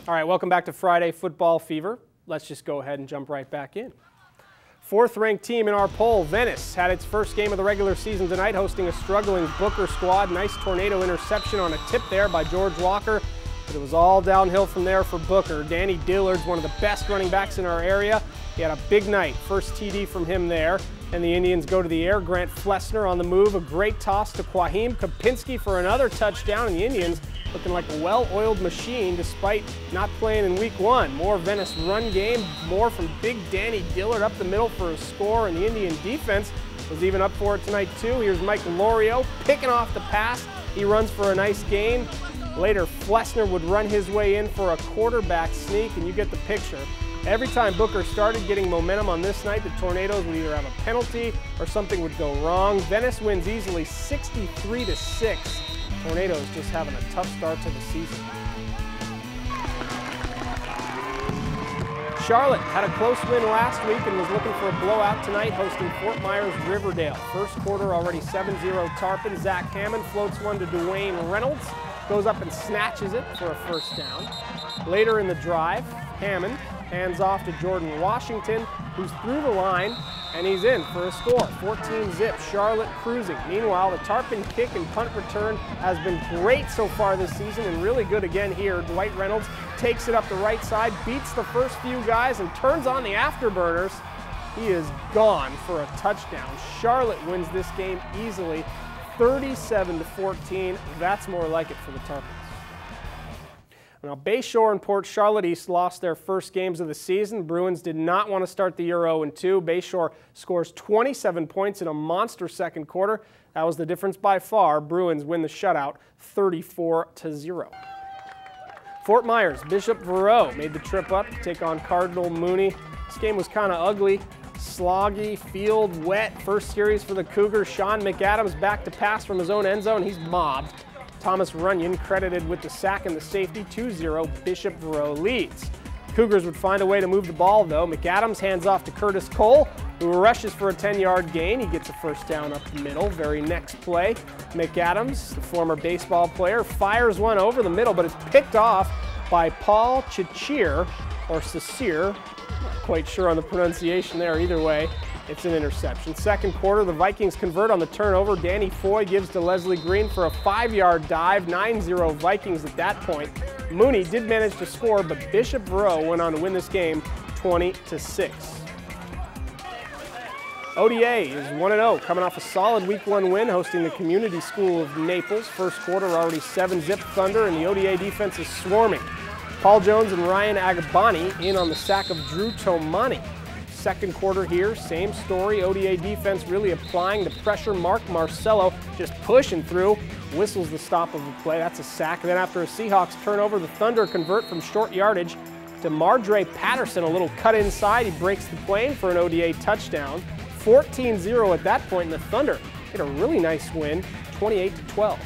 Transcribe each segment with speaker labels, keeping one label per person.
Speaker 1: All right, welcome back to Friday Football Fever. Let's just go ahead and jump right back in. Fourth-ranked team in our poll, Venice, had its first game of the regular season tonight, hosting a struggling Booker squad. Nice tornado interception on a tip there by George Walker, but it was all downhill from there for Booker. Danny Dillard's one of the best running backs in our area. He had a big night. First TD from him there. And the Indians go to the air. Grant Flessner on the move. A great toss to Kwahim Kapinski for another touchdown. And the Indians looking like a well-oiled machine despite not playing in week one. More Venice run game. More from big Danny Dillard up the middle for a score. And the Indian defense was even up for it tonight too. Here's Mike Lorio picking off the pass. He runs for a nice gain. Later, Flessner would run his way in for a quarterback sneak, and you get the picture. Every time Booker started getting momentum on this night, the Tornadoes would either have a penalty or something would go wrong. Venice wins easily 63-6. Tornadoes just having a tough start to the season. Charlotte had a close win last week and was looking for a blowout tonight, hosting Fort Myers Riverdale. First quarter already 7-0 Tarpon. Zach Hammond floats one to Dwayne Reynolds, goes up and snatches it for a first down. Later in the drive, Hammond hands off to Jordan Washington, who's through the line, and he's in for a score. 14-zip, Charlotte cruising. Meanwhile, the Tarpon kick and punt return has been great so far this season and really good again here. Dwight Reynolds takes it up the right side, beats the first few guys, and turns on the afterburners. He is gone for a touchdown. Charlotte wins this game easily, 37-14. That's more like it for the Tarpons. Now, Bayshore and Port Charlotte East lost their first games of the season. Bruins did not want to start the year 0-2. Bayshore scores 27 points in a monster second quarter. That was the difference by far. Bruins win the shutout 34-0. Fort Myers, Bishop Verot made the trip up to take on Cardinal Mooney. This game was kind of ugly. Sloggy, field wet. First series for the Cougars. Sean McAdams back to pass from his own end zone. He's mobbed. Thomas Runyon credited with the sack and the safety. 2-0, Bishop Verot leads. Cougars would find a way to move the ball, though. McAdams hands off to Curtis Cole, who rushes for a 10-yard gain. He gets a first down up the middle. Very next play, McAdams, the former baseball player, fires one over the middle, but it's picked off by Paul Chichir, or Cecir. Not quite sure on the pronunciation there. Either way, it's an interception. Second quarter, the Vikings convert on the turnover. Danny Foy gives to Leslie Green for a 5-yard dive. 9-0 Vikings at that point. Mooney did manage to score, but Bishop Verot went on to win this game 20-6. ODA is 1-0, coming off a solid Week 1 win, hosting the Community School of Naples. First quarter already 7-zip Thunder, and the ODA defense is swarming. Paul Jones and Ryan Agabani in on the sack of Drew Tomani. Second quarter here, same story. ODA defense really applying the pressure. Mark Marcello just pushing through, whistles the stop of the play. That's a sack. And then after a Seahawks turnover, the Thunder convert from short yardage to Mardre Patterson. A little cut inside. He breaks the plane for an ODA touchdown. 14-0 at that point, and the Thunder get a really nice win, 28-12.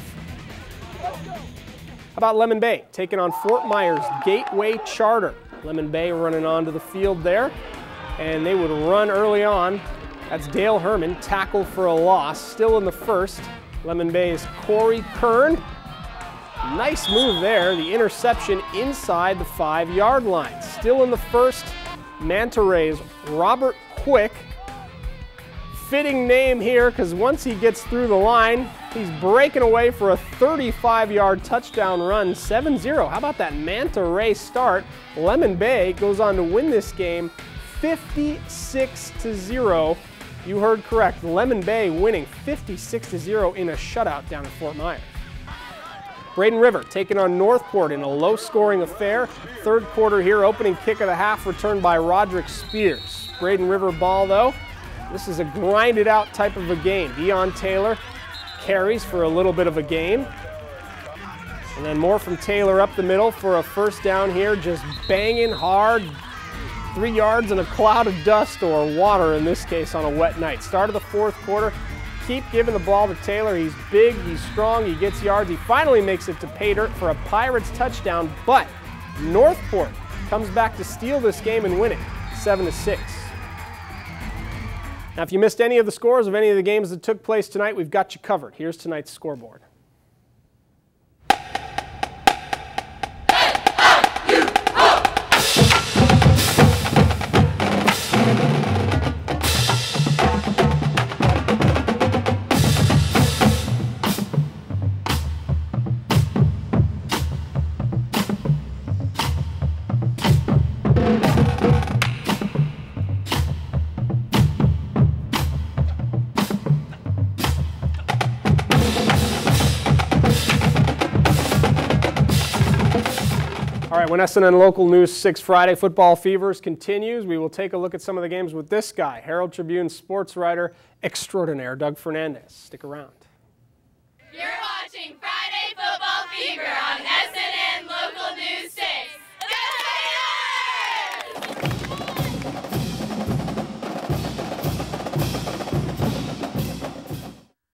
Speaker 1: How about Lemon Bay taking on Fort Myers Gateway Charter? Lemon Bay running onto the field there. And they would run early on. That's Dale Herman, tackle for a loss. Still in the first, Lemon Bay's Corey Kern. Nice move there, the interception inside the 5-yard line. Still in the first, Manta Rays Robert Quick. Fitting name here, because once he gets through the line, he's breaking away for a 35-yard touchdown run, 7-0. How about that Manta Ray start? Lemon Bay goes on to win this game 56-0. You heard correct. Lemon Bay winning 56-0 in a shutout down at Fort Myers. Braden River taking on Northport in a low-scoring affair. Third quarter here, opening kick of the half returned by Roderick Spears. Braden River ball, though. This is a grinded-out type of a game. Deion Taylor carries for a little bit of a gain. And then more from Taylor up the middle for a first down here, just banging hard. 3 yards in a cloud of dust, or water in this case, on a wet night. Start of the fourth quarter. Keep giving the ball to Taylor. He's big, he's strong, he gets yards. He finally makes it to pay dirt for a Pirates touchdown, but Northport comes back to steal this game and win it 7-6. Now, if you missed any of the scores of any of the games that took place tonight, we've got you covered. Here's tonight's scoreboard. All right, when SNN Local News 6 Friday Football Fevers continues, we will take a look at some of the games with this guy, Herald-Tribune sports writer extraordinaire, Doug Fernandez. Stick around.
Speaker 2: You're watching Friday Football Fever on SNN Local News 6.